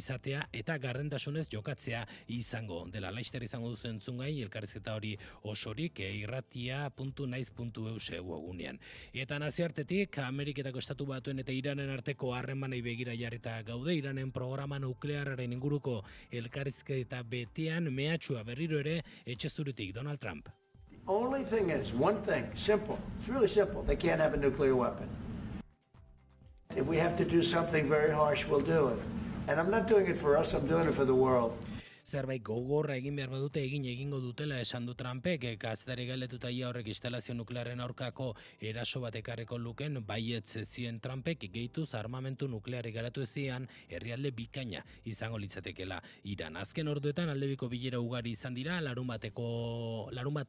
izatea eta gardentasunez jokatzea izango dela. Laster izango duzu entzungai elkarrizketa hori osorik irratia.naiz.eus webgunean. Eta nazioartetik, Ameriketako Estatu Batuen eta Iranen arteko harremanei begira jarrita gaude. Iranen programa nuklearraren inguruko elkarrizketa betean mehatxua berriro ere etxe zurutik Donald Trump. The only thing is, one thing, simple. It's really simple. They can't have a nuclear weapon. If we have to do something very harsh, we'll do it. And I'm not doing it for us, I'm doing it for the world. Zerbait gogorra egin behar badute egingo dutela esan du Trumpek, kazetari galdetuta ia horrek instalazio nuklearren aurkako eraso bat ekarriko luken, baietz zioen Trumpek gehituz armamentu nuklearrik garatu ezian herrialde bikaina izango litzatekela Iran. Azken orduetan aldebiko bilera ugari izan dira, larunbat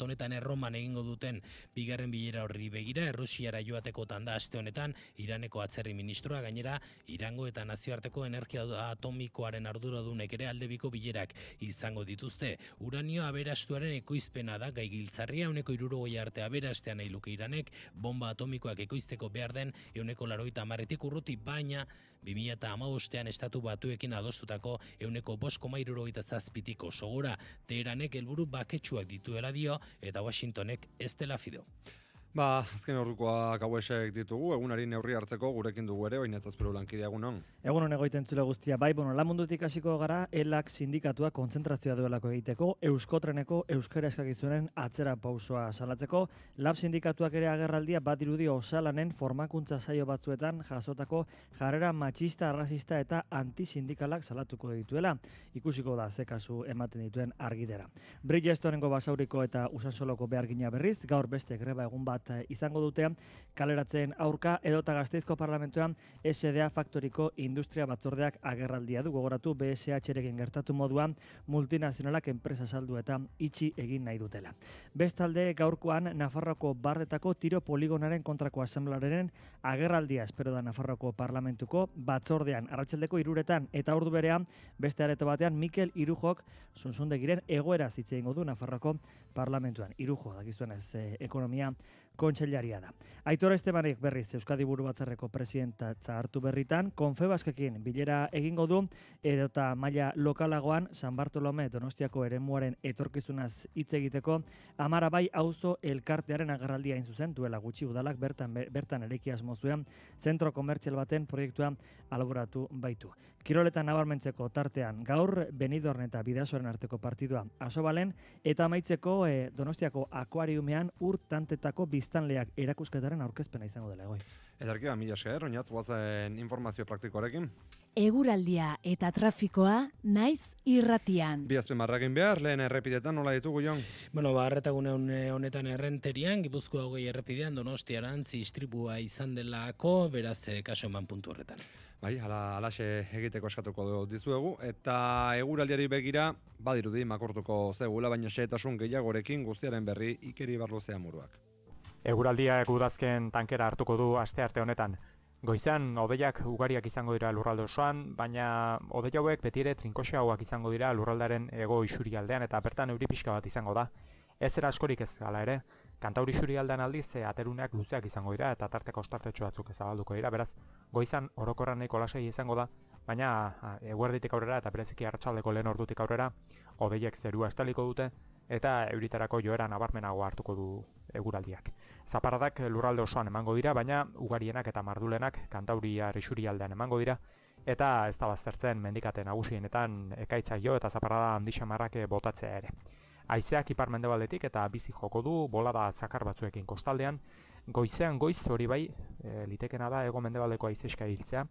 honetan Erroman egingo duten bigarren bilera horri begira, Errusiara joateko tanda aste honetan, Iraneko atzerri ministroa gainera, Irango eta nazioarteko energia atomikoaren arduradunek ere aldebiko bilerak izango dituzte. Uranio aberastuaren ekoizpena da gai giltzarria, 160 arte aberastean nahi luke Iranek, bomba atomikoak ekoizteko behar den 190 urruti, baina 2015ean Estatu Batuekin adostutako 5,67 oso gora. Teheranek helburu baketsuak dituela dio eta Washingtonek ez dela fido. Azken ordukoak hauesek ditugu, egunari neurri hartzeko gurekin dugu ere, oinatzazperu lankidea egunon. Egunon egoiten zule guztia, lamundutik hasiko gara, ELAK sindikatua kontzentrazioa duelako egiteko, Euskotreneko euskara eskakizunen atzera pausoa salatzeko, LAB sindikatuak ere agerraldia bat dirudi osalanen formakuntza saio batzuetan jasotako jarrera matxista, arrazista eta antisindikalak salatuko dituela. Ikusiko da ze kasu ematen dituen argidera. Bridgestoneko Basauriko eta Usansoloko behargina berriz, gaur beste greba egun bat izango dute, kaleratzen aurka edota Gasteizko Parlamentuan SDA Faktoriko Industria Batzordeak agerraldia du. Gogoratu BSH-rekin gertatu moduan multinazionalak enpresa saldu eta itxi egin nahi dutela. Bestalde gaurkoan Nafarroako Bardetako tiro poligonaren kontrako asamblearen agerraldia espero da Nafarroako Parlamentuko batzordean arratsaldeko 3 eta ordu berean beste areto batean Mikel Irujok Zunzundegiren egoera hitz egingo du Nafarroako Parlamentuan. Irujo dakizuenez ekonomia kontsellaria da. Aitor Estebanek berriz Euskadi Buru Batzarreko presidentatza hartu berritan, Confebaskekin bilera egingo du, edota maila lokalagoan San Bartolome Donostiako eremuaren etorkizunaz hitz egiteko, Amarabai auzo elkartearen agerraldia hain zuzen, duela gutxi udalak bertan eraiki asmo zuen, zentro komertzial baten proiektua elaboratu baitu. Kiroletan nabarmentzeko tartean gaur Benidorm eta Bidasoaren arteko partidua Asobalen, eta amaitzeko Donostiako akuariumean urtantetako biztanleak erakusketaren aurkezpena izango dela egoi. Edarkia, mila esker, oinatz guazen informazio praktikoarekin. Eguraldia eta trafikoa naiz irratian. Bi azpimarrakin behar, lehen errepidetan nola ditugu, Jon? Arretagune honetan errenterian, Gipuzkoa 20 errepidean Donostiarantz istripua izan delako, beraz kaso eman puntu horretan. Halaxe egiteko eskatuko dizuegu, eta eguraldiari begira, badirudi makortuko zegula, baina xehetasun gehiagorekin guztiaren berri Ikeri Barluzea Muruak. Eguraldia egudazken tankera hartuko du astearte honetan. Goizean hodeiak ugariak izango dira lurralde osoan, baina hodei hauek beti ere trinkoxeagoak izango dira lurraldaren hego isurialdean eta bertan euri pixka bat izango da. Ez era askorik ez hala ere, Kantauri isurialdean aldiz ateruneak luzeak izango dira eta tarteko ostartetxo batzuk zabalduko dira, beraz goizan orokorran nahiko lasai izango da, baina eguerditik aurrera eta bereziki arratsaldeko lehen ordutik aurrera hodeiek zerua estaliko dute eta euritarako joera nabarmenago hartuko du eguraldiak. Zaparradak lurralde osoan emango dira, baina ugarienak eta mardulenak Kantauriar isurialdean emango dira, eta ez da baztertzen mendikate nagusienetan ekaitzak jo eta zaparrada handixamarrak botatzea ere. Haizeak ipar-mendebaldetik eta bizi joko du, bolada zakar batzuekin kostaldean, goizean goiz hori bai, litekena da hego-mendebaldeko haizeska hiltzea.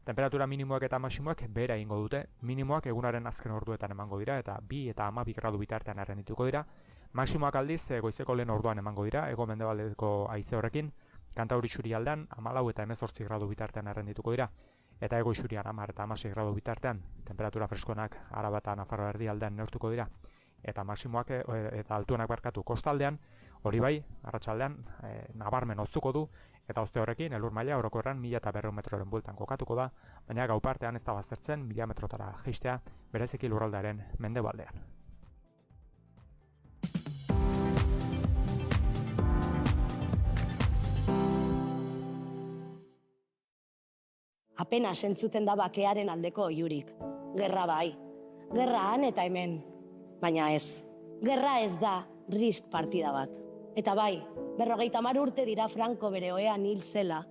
Temperatura minimoak eta maximoak behera egingo dute, minimoak egunaren azken orduetan emango dira eta 2 eta 12 gradu bitartean errendituko dira. Maximoak aldiz goizeko lehen orduan emango dira, hego-mendebaldeko haize horrekin, Kantauri isurialdean 14 eta 18 gradu bitartean errendituko dira. Eta hego isurian 10 eta 16 gradu bitartean, temperatura freskoenak Araba eta Nafarroa erdialdean neurtuko dira. Eta maximoak eta altuenak barkatu kostaldean, hori bai, arratsaldean nabarmen hoztuko du, eta hozte horrekin elur maila orokorrean 1200 metroren bueltan kokatuko da, baina gau partean ez da baztertzen 1000 metrotara jaistea, bereziki lurraldearen mendebaldean. Apenas entzuten da bakearen aldeko oihurik. Gerra bai. Gerra han eta hemen. Baina ez. Gerra ez da risk partida bat. Eta bai, 50 urte dira Franco bere ohean hil zela,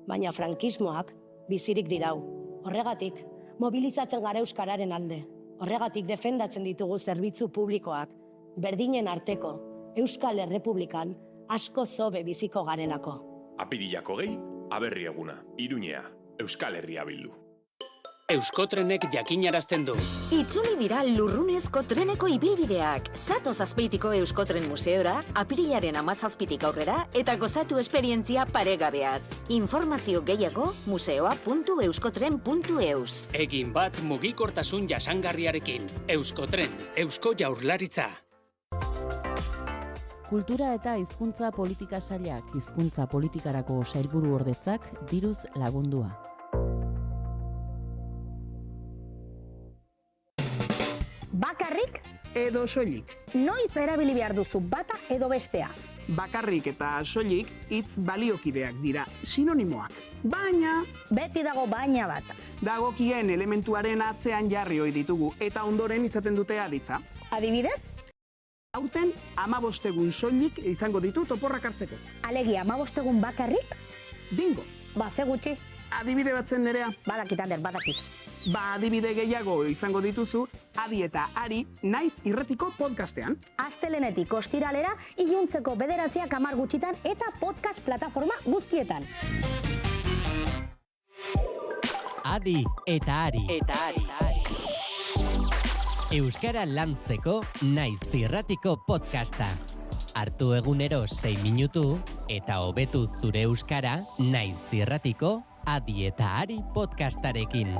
baina frankismoak bizirik dirau. Horregatik, mobilizatzen gara euskararen alde. Horregatik defendatzen ditugu zerbitzu publikoak, berdinen arteko, Euskal Errepublikan asko zobe biziko garelako. Apirilako 20, aberri eguna, Iruñea, Euskal Herria bildu. Euskotrenek jakinarazten du. Itzuli dira Lurrunezko treneko ibilbideak. Zatoz Azpeitiko Euskotren Museora, apirilaren 17tik aurrera eta gozatu esperientzia paregabeaz. Informazio gehiago museoa.euskotren.eus. Egin bat mugikortasun jasangarriarekin. Euskotren, Eusko Jaurlaritza. Kultura eta hizkuntza politika sailak, hizkuntza politikarako sailburu ordetzak diruz lagundua. Bakarrik edo soilik. Noiz erabili behar duzu bata edo bestea. Bakarrik eta soilik hitz baliokideak dira, sinonimoak. Baina... Beti dago baina bat. Dagokien elementuaren atzean jarri ohi ditugu eta ondoren izaten dute aditza. Adibidez? Aurten 15 egun soilik izango ditu toporrak hartzeko. Alegia 15 egun bakarrik? Bingo! Ba, ze gutxi. Adibide batzen Nerea? Badakit, Ander, badakit. Ba, adibide gehiago izango dituzu Adi eta Ari Naiz Irratiko podcastean. Astelenetik ostiralera, iluntzeko 9:10 gutxitan eta podcast plataforma guztietan. Adi eta Ari. Euskara lantzeko Naiz Irratiko podcasta. Hartu egunero 6 minutu eta hobetu zure euskara Naiz Irratiko Adi eta Ari podcastarekin.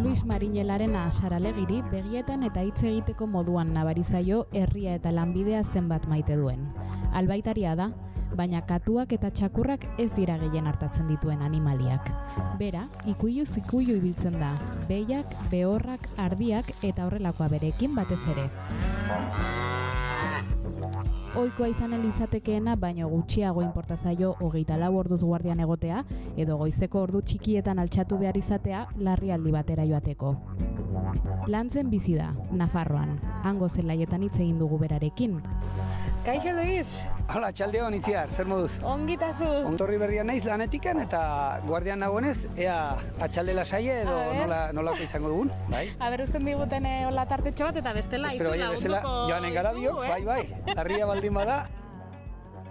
Luis Mariñelarena Saralegiri begietan eta hitz egiteko moduan nabarizaio herria eta lanbidea zenbat maite duen. Albaitaria da, baina katuak eta txakurrak ez dira gehien hartatzen dituen animaliak. Bera, ikuiluz ikuilu ibiltzen da, behiak, behorrak, ardiak eta horrelakoa berekin batez ere. Ohikoa izanen litzatekeena, baino gutxiago inporta zaio 24 orduz guardian egotea, edo goizeko ordu txikietan altxatu behar izatea larrialdi batera joateko. Lantzen bizi da, Nafarroan, hango zelaietan hitz egin dugu berarekin. Kaixo, Luis! Hala, txaldeon itziar, zer moduz? Ongitazu! Ontorri berria naiz lanetikan eta guardian nagoenez, ea atxalde lasaie edo nolako izango dugun, bai? Aber uzten diguten hola tartetxo bat eta bestela izan lagunduko joanen gara biok, bai, harria baldin bada.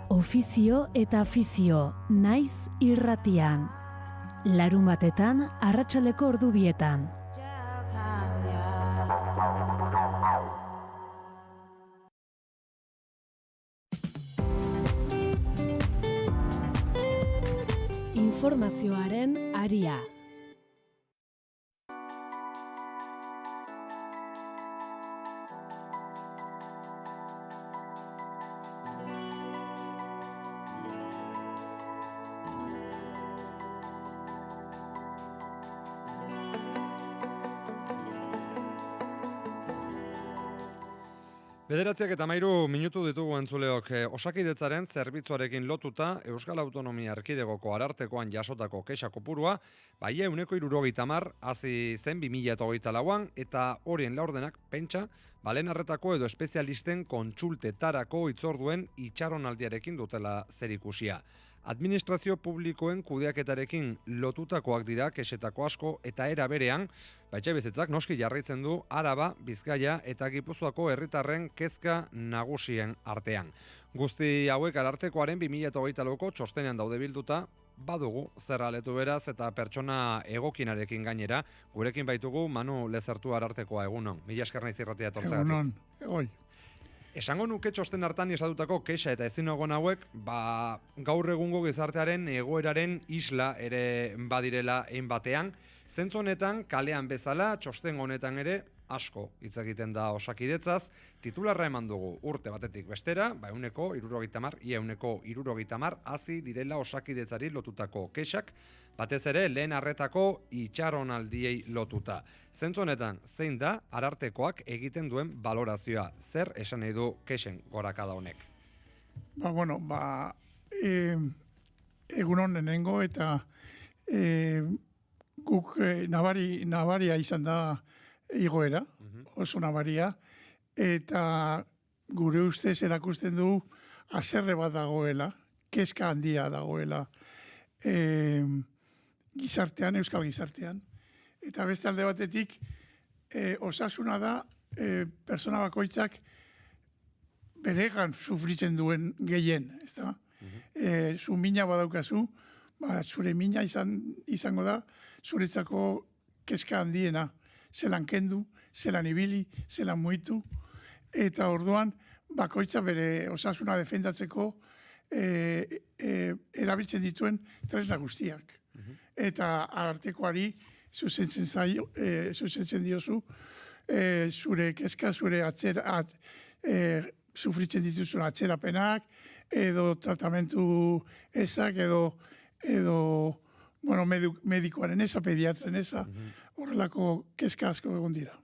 Ofizio eta afizio, Naiz Irratian. Larun batetan, arratsaldeko ordu 2etan. Informazioaren aria. Bederatziak eta 13 minutu ditugu entzuleok. Osakidetzaren zerbitzuarekin lotuta Euskal Autonomia Erkidegoko arartekoan jasotako kexa kopurua, bai 170 hasi zen 2024an eta horien laurdenak pentsa, balen arretako edo espezialisten kontsultetarako hitzorduen itxaronaldiarekin dutela zerikusia. Administrazio publikoen kudeaketarekin lotutakoak dira kexetako asko eta era berean, etxebizitzak noski jarraitzen du Araba, Bizkaia eta Gipuzkoako herritarren kezka nagusien artean. Guzti hauek arartekoaren 2024ko txostenean daude bilduta, badugu zer aletu beraz eta pertsona egokinarekin gainera, gurekin baitugu Manu Lezertu arartekoa egunon. Mila esker naiz irratia etortzeagatik. Egunon, oi. Esango nuke txosten hartan izatutako kexa eta ezinagon hauek, gaur egungo gizartearen egoeraren isla ere badirela batean. Zentzu honetan, kalean bezala, txosten honetan ere, asko hitz egiten da Osakidetzaz, titularra eman dugu urte batetik bestera, euneko 70 hasi direla Osakidetzari lotutako kexak, batez ere lehen arretako itxaronaldiei lotuta. Zentzu honetan, zein da arartekoak egiten duen balorazioa, zer esan nahi du kexen gorakada honek? egunon lehenengo eta guk nabaria izan da igoera, oso nabaria, eta gure ustez erakusten du haserre bat dagoela, kezka handia dagoela gizartean, euskal gizartean. Eta beste alde batetik, osasuna da persona bakoitzak beregan sufritzen duen gehien, ez da? Zu mina badaukazu, zure mina izango da, zuretzako kezka handiena, zelan kendu, zelan ibili, zelan muitu, eta orduan bakoitza bere osasuna defendatzeko erabiltzen dituen tresna guztiak. Eta arartekoari zuzentzen diozu zure kezka, zure sufritzen dituzun atzerapenak, edo tratamentu ezak, edo medikoaren eza, pediatren eza, horrelako kezka asko egon dira.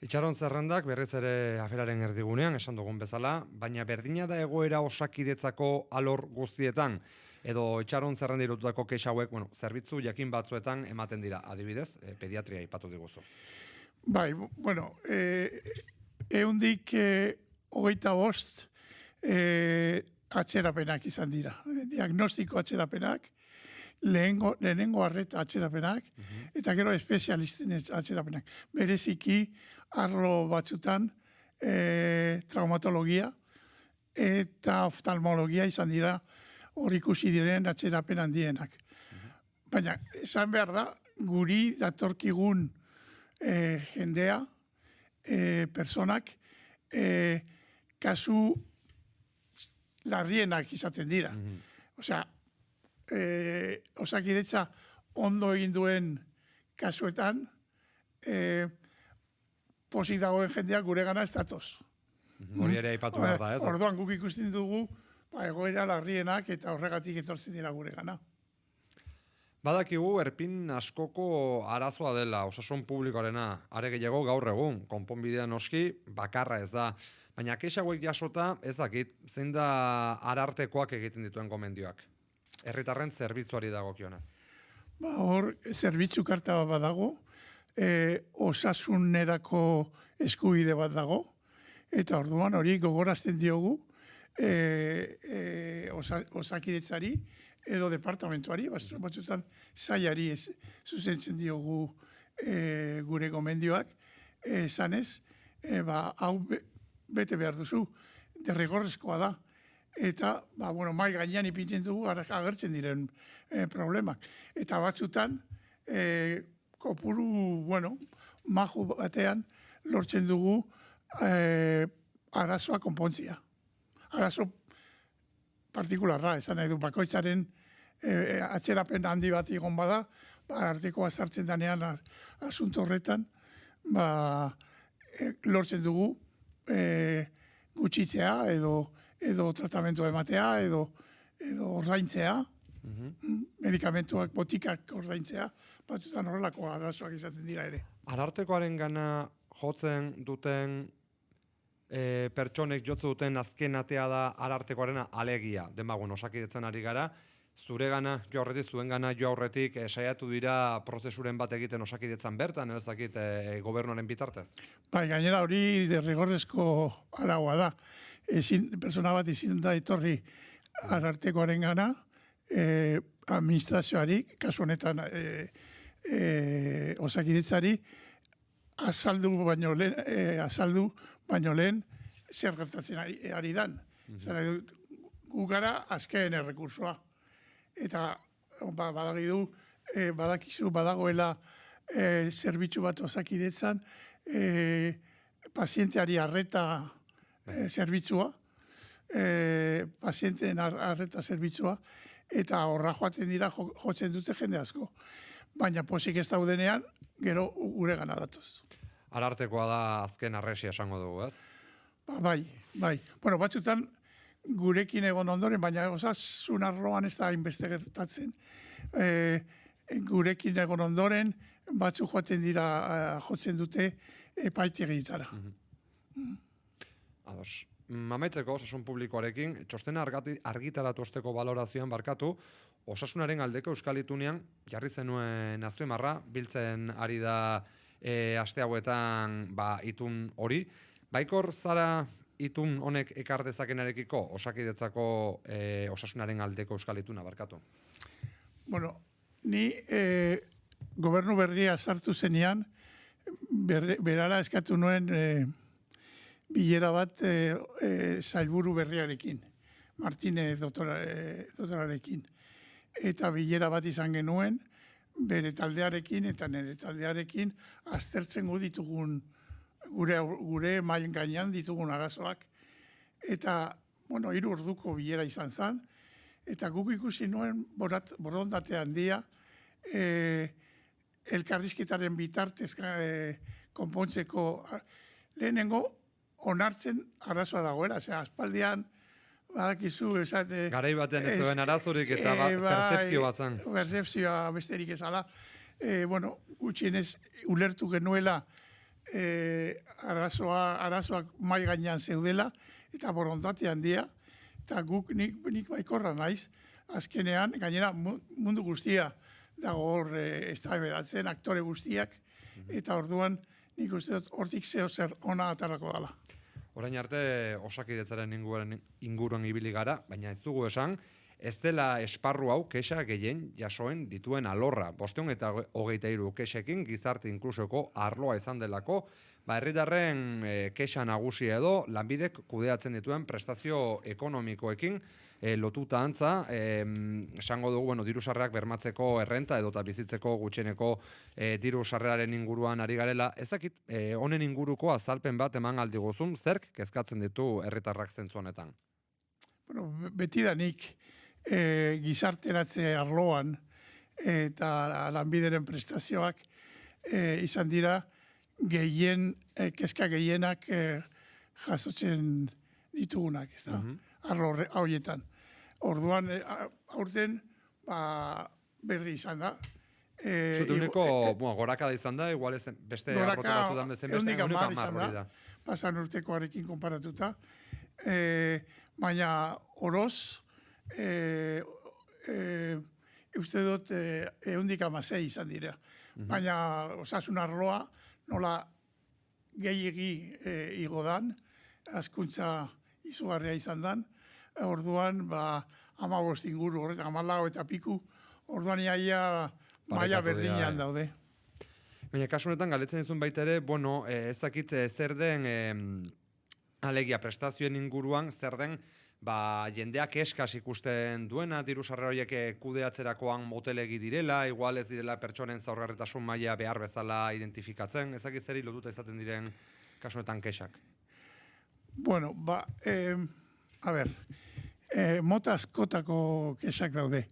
Itxaron zerrendak berriz ere aferaren erdigunean, esan dugun bezala, baina berdina da egoera Osakidetzako alor guztietan, edo itxaron zerrenda irututako kexa hauek, zerbitzu jakin batzuetan ematen dira, adibidez, pediatria aipatu diguzu. Bai, ehundik 25 atzerapenak izan dira. Diagnostiko atzerapenak, lehenengo arreta atzerapenak, eta gero espezialisten atzerapenak. Bereziki, arlo batzutan, traumatologia eta oftalmologia izan dira hor ikusi diren atzerapen handienak. Baina, esan behar da, guri datorkigun jendea, personak, kasu larrienak izaten dira. Osea, Osakidetza ondo egin duen kasuetan, pozik dagoen jendeak gure gana ez datoz. Hori ere aipatu behar da, ez? Orduan guk ikusten dugu egoera larrienak eta horregatik etortzen dira gure gana. Badakigu erpin askoko arazoa dela osasun publikoarena, are gehiago gaur egun, konponbidea noski bakarra ez da. Baina kexa hauek jasota ez dakit, zein da arartekoak egiten dituen gomendioak? Herritarren zerbitzuari dagokionez. Hor, zerbitzu karta bat dago, osasunerako eskubide bat dago, eta orduan hori gogorazten diogu Osakidetzari edo departamentuari, batzutan sailari zuzentzen diogu gure gomendioak, esanez, hau bete behar duzu, derrigorrezkoa da. Eta, mai gainean ipintzen dugu agertzen diren problemak. Eta batzutan, kopuru, maju batean, lortzen dugu arazoa konpontzia. Arazo partikularra, esan nahi du, bakoitzaren atzerapen handi bat egon bada, artekoa sartzen danean asunto horretan, lortzen dugu gutxitzea edo tratamentua ematea, edo ordaintzea, medikamentuak, botikak ordaintzea, batzutan horrelako arazoak izaten dira ere. Arartekoaren gana jotzen duten pertsonek jotze duten azken atea da arartekoarena alegia. Demagun, Osakidetzan ari gara, zure gana jo aurretik, zuen gana jo aurretik saiatu dira prozesuren bat egiten Osakidetzan bertan, ez dakit gobernuaren bitartez? Gainera hori derrigorrezko araua da. Persona bat ezin da etorri arartekoaren gana, administrazioari, kasu honetan Osakidetzari, azaldu baino lehen zer gertatzen ari dan. Gu gara azken errekursua. Eta badakizu badagoela zerbitzu bat Osakidetzan, pazienteari arreta zerbitzua, pazienteen arreta zerbitzua, eta horra joaten dira jotzen dute jende asko. Baina pozik ez daudenean, gero gure gana datoz. Arartekoa da azken arresia esango dugu, ez? Bai. Batzutan gurekin egon ondoren, baina osasun arloan ez da hainbeste gertatzen. Gurekin egon ondoren, batzu joaten dira jotzen dute epaitegietara. Ados. Amaitzeko osasun publikoarekin, txostena argitaratu osteko balorazioan barkatu, osasunaren aldeko Euskal Itunean jarri zenuen azpimarra, biltzen ari da aste hauetan itun hori. Baikor zara itun honek ekar dezakenarekiko Osakidetzako osasunaren aldeko Euskal Ituna, barkatu? Bueno, ni gobernu berria sartu zenean, berara eskatu nuen bilera bat sailburu berriarekin, Martínez doktorarekin. Eta bilera bat izan genuen, bere taldearekin eta nire taldearekin aztertzen ditugun gure mailen gainean ditugun arazoak. Eta, 3 orduko bilera izan zen, eta guk ikusi nuen borondate handia elkarrizketaren bitartez konpontzeko lehenengo onartzen arazoa dagoela, aspaldian badakizu esate... Garai baten ez duen arazorik eta percepzio bat zen. Percepzioa besterik ezala. Gutxienez ulertu genuela arazoak mai gainean zeudela eta borondate handia, eta guk nik baikorra naiz, azkenean, gainera mundu guztia dago hor eztabaidatzen, aktore guztiak, eta orduan nik uste dut hortik zer ona atarako dela. Orain arte Osakidetzaren inguruan ibili gara, baina ez dugu esan, ez dela esparru hau kexa gehien jasoen dituen alorra. 523 kexekin gizarte inklusioko arloa izan delako, herritarren kexa nagusia edo lanbidek kudeatzen dituen prestazio ekonomikoekin lotuta antza, esango dugu, diru sarrerak bermatzeko errenta edota bizitzeko gutxieneko diru sarreraren inguruan ari garela. Ez dakit, honen inguruko azalpen bat eman aldiguzun, zerk kezkatzen ditu herritarrak zentzu honetan? Betidanik gizarteratze arloan eta lanbideren prestazioak izan dira kezka gehienak jasotzen ditugunak, ez da, arlo horietan. Orduan, aurten, berri izan da. Zutuneko gorakada izan da, igual ez beste arrotu batzutan bezen beste, euniko amar hori da. Pasan urtekoarekin konparatuta. Baina oroz, uste dut, 116 izan dira. Baina osasun arloa, nola gehiegi igodan, hazkuntza izugarria izan dan, orduan 15 inguru, 14 eta piku, orduan iaia maila berdinean daude. Baina kasu honetan galetzen dizun baita ere, ez dakit zer den alegia prestazioen inguruan, zer den jendeak eskaz ikusten duena, diru sarrera horiek kudeatzerakoan motelegi direla, igual ez direla pertsonen zaurgarritasun maila behar bezala identifikatzen, ez dakit zeri lotuta izaten diren kasu honetan kexak? Mota askotako kexak daude.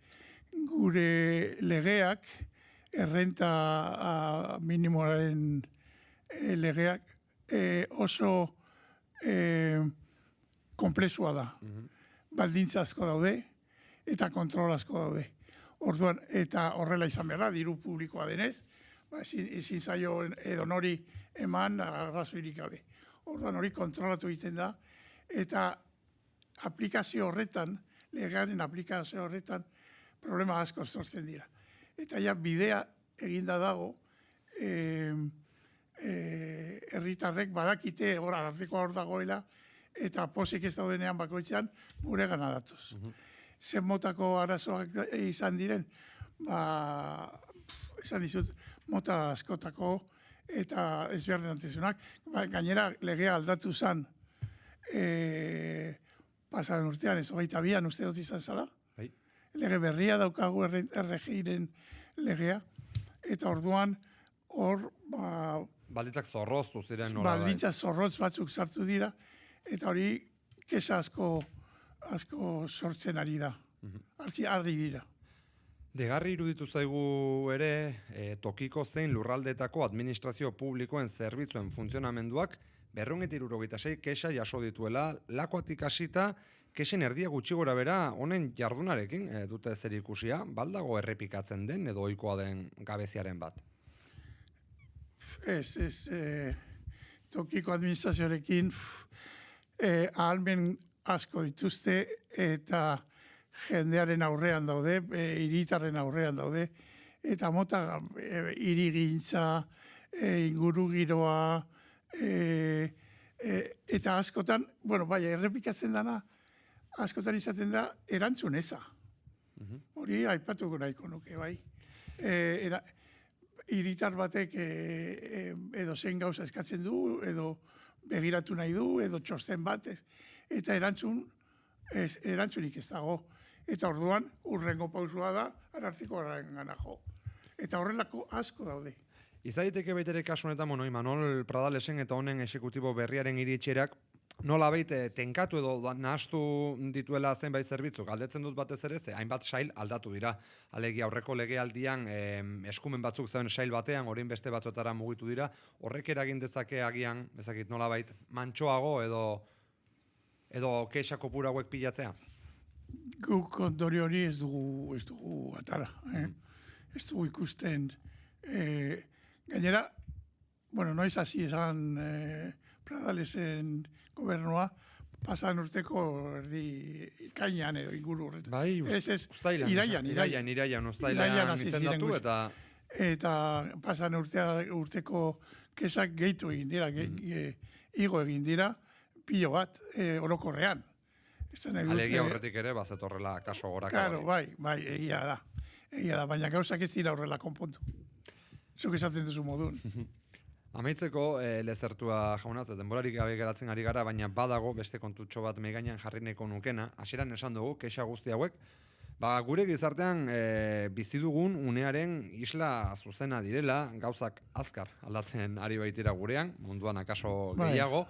Gure legeak, errenta minimoaren legeak oso komplexua da. Baldintza asko daude eta kontrol asko daude. Orduan, eta horrela izan behar da, diru publikoa denez, ezin zaio edonori eman arrazoirik gabe. Orduan hori kontrolatu egiten da, eta aplikazio horretan, legearen aplikazio horretan, problema asko sortzen dira. Eta ja bidea eginda dago, herritarrek badakite hor arartekoa hor dagoela, eta pozik ez daudenean bakoitzean gure gana datoz. Zen motako arazoak izan diren, esan dizut, mota askotako eta ezberdinantzezunak. Gainera, legea aldatu zen pasaden urtean, ez 22an uste dut izan zala. Lege berria daukagu erregiren legea, eta orduan hor... Baldintzak zorroztu ziren nola bai. Baldintzak zorrotz batzuk sartu dira, eta hori kexa asko sortzen ari da. Argi dira. Degarri iruditu zaigu ere tokiko zein lurraldetako administrazio publikoen zerbitzuen funtzionamenduak 276 kexa jaso dituela, lakoatik hasita kexen erdia gutxi gora bera honen jardunarekin dute zer ikusia, baldago errepikatzen den edo ohikoa den gabeziaren bat? Ez, tokiko administrazioarekin ahalmen asko dituzte eta jendearen aurrean daude, hiritarren aurrean daude, eta mota hirigintza, ingurugiroa, eta askotan, bai, errepikatzen dana, askotan izaten da erantzun eza. Hori aipatuko nahiko nuke, bai. Hiritar batek edo zein gauza eskatzen du, edo begiratu nahi du, edo txosten bat, eta erantzunik ez dago. Eta orduan, urrengo pausua da, Arartekoaren gana jo. Eta horrelako asko daude. Izaiteke baitere kasu honetan, Imanol Pradalesen eta honen exekutibo berriaren iritxerak, nola tenkatu edo nahastu dituela zenbait zerbitzu, galdetzen dut batez ere, hainbat sail aldatu dira. Alegia aurreko legealdian eskumen batzuk zeuen sail batean, orain beste batzuetara mugitu dira, horrek eragin dezake agian, ezakit nolabait, mantsoago edo kexa kopuru hauek pilatzea? Guk ondori hori ez dugu atara. Ez dugu ikusten. Gainera, noiz hasi esan Pradalesen gobernua, pasan urteko erdi ikainan edo inguru horretan. Bai, iraian izendatu eta... Eta pasan urteko kesak gehitu egin dira, igo egin dira, pilo bat, orokorrean. Alegia horretik ere, bazetorrela kaso goraka. Claro, bai, egia da. Baina gauzak ez dira horrela konpontu. Zuk esaten duzu modun. Amaitzeko lezertua jaunaz, denborarik gabe geratzen ari gara, baina badago beste kontutxo bat meigainan jarri nahiko nukena. Hasieran esan dugu, kexa guzti hauek, gure gizartean bizi dugun unearen isla zuzena direla, gauzak azkar aldatzen ari baitira gurean, munduan akaso gehiago.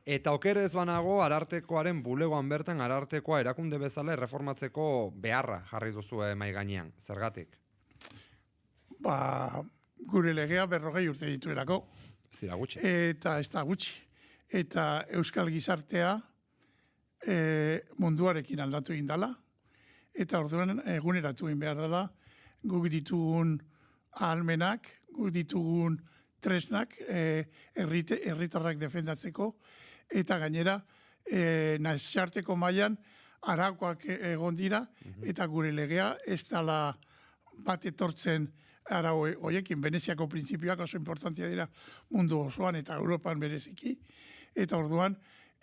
Eta okerez banago, Arartekoaren bulegoan bertan Arartekoa erakunde bezala erreformatzeko beharra jarri duzu maigainean. Zergatik? Gure legea 40 urte dituelako. Zira gutxi. Eta ez da gutxi. Eta euskal gizartea munduarekin aldatu egin dela. Eta orduan eguneratu egin behar dela guk ditugun ahalmenak, guk ditugun tresnak herritarrak defendatzeko. Eta gainera, nazarteko mailan araukoak egon dira, eta gure legea ez dela bat etortzen arau horiekin. Veneziako printzipioak oso importantia dira mundu osoan eta Europan bereziki. Eta orduan,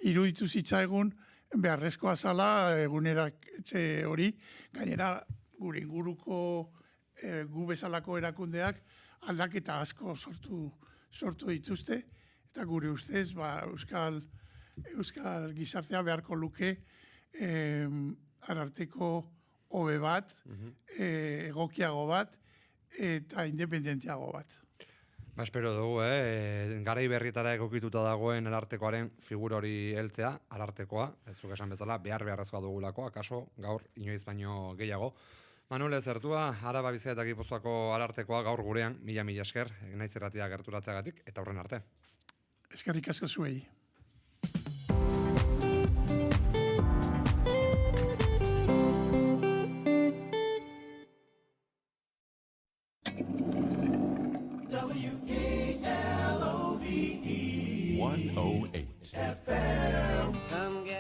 iruditu zitzaigun beharrezkoa zala eguneratze hori, gainera gure inguruko gu bezalako erakundeak aldaketa asko sortu dituzte, eta gure ustez euskal gizartea beharko luke Ararteko hobe bat, egokiago bat, eta independentiago bat. Espero dugu, garai berrietara egokituta dagoen Arartekoaren figura hori heltzea, Arartekoa, ez zuk esan bezala, beharrezkoa dugulako, akaso gaur inoiz baino gehiago. Manuel Lezertua, Araba, Bizkaia eta Gipuzkoako Arartekoa gaur gurean, mila esker, Naiz Irratia gerturatzeagatik, eta horren arte. Eskerrik asko zuei.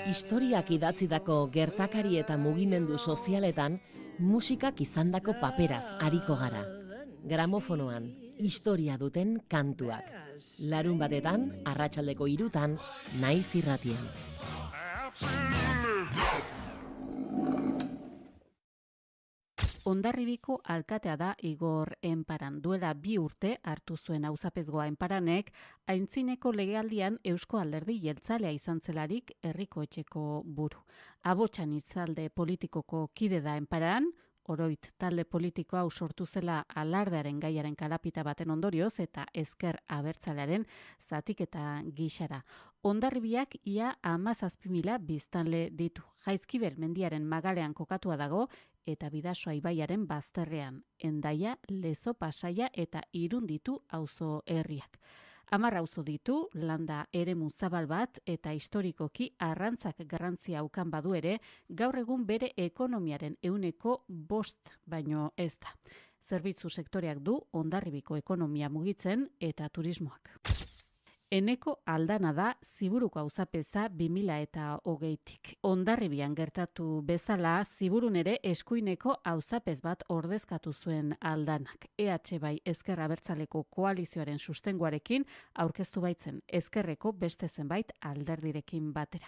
Historiak idatzidako gertakari eta mugimendu sozialetan musikak izandako paperaz ariko gara. Gramofonoan, historia duten kantuak. Larunbatetan, arratsaldeko 3:00, Naiz Irratian. Hondarribiko alkatea da Igor Enparan. Duela 2 urte hartu zuen auzapezgoa Enparanek, aintzineko legealdian Eusko Alderdi Jeltzalea izan zelarik herriko etxeko buru. Abotsan itzalde politikoko kide da Enparan, oroit talde politiko hau sortu zela alardearen gaiaren kalapita baten ondorioz eta ezker abertzalearen zatiketa gixara. Hondarribiak ia 17.000 biztanle ditu. Jaizkibel mendiaren magalean kokatua dago eta Bidasoa ibaiaren bazterrean. Hendaia, Lezo, Pasaia eta Irun ditu auzo herriak. 10 auzo ditu, landa eremu zabal bat eta historikoki arrantzak garrantzia ukan badu ere, gaur egun bere ekonomiaren 5% baino ez da. Zerbitzu sektoreak du Hondarribiko ekonomia mugitzen eta turismoak. Eneko Aldana da Ziburuko auzapeza 2020tik. Hondarribian gertatu bezala, Ziburun ere eskuineko auzapez bat ordezkatu zuen Aldanak. EH bai Ezker Abertzaleko koalizioaren sustengoarekin aurkeztu baitzen ezkerreko beste zenbait alderdirekin batera.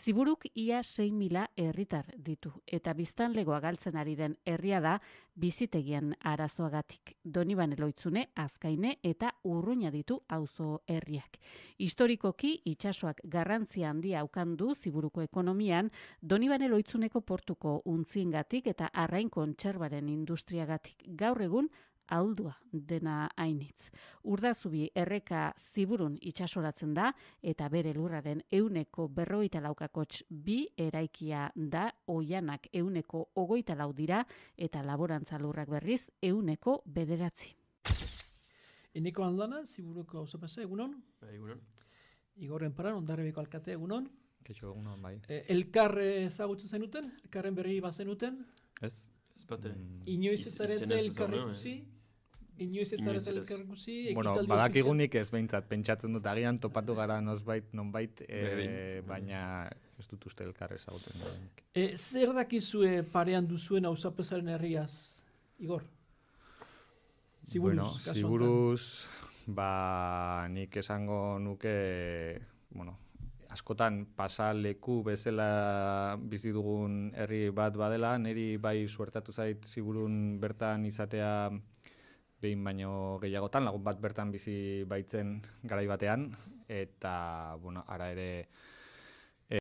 Ziburuk ia 6.000 herritar ditu eta biztanlegoa galtzen ari den herria da bizitegien arazoagatik. Donibane Loitzune, Azkaine eta Urruña ditu auzo herriak. Historikoki itsasoak garrantzia handia aukandu Ziburuko ekonomian, Donibane Loitzuneko portuko untziengatik eta arrain kontserbaren industriagatik. Gaur egun ahuldua dena hainitz. Urdazubi erreka Ziburun itsasoratzen da eta bere lurraren 154 bi eraikia da, oianak 124 dira eta laborantza lurrak berriz 109. Eneko Aldana, Ziburuko auzapeza, egunon? Egunon. Igor Enparan, Hondarribiko alkate, egunon? Keixo, egunon, bai. Elkar ezagutzen zenuten? Elkarren berri bazenuten? Ez batere. Inoiz ez zarete elkar ikusi? Inoiz ez zarete elkar ikusi? Bueno, badakigunik ez behintzat, pentsatzen dut agian topatu gara nonbait, baina ez dut uste elkar ezagutzen. Zer dakizue parean duzuen auzapezaren herriaz, Igor? Ziburuz, Ziburuz, nik esango nuke, askotan pasaleku bezala bizi dugun herri bat badela, niri bai suertatu zait Ziburun bertan izatea behin baino gehiagotan, lagun bat bertan bizi baitzen garai batean, eta ara ere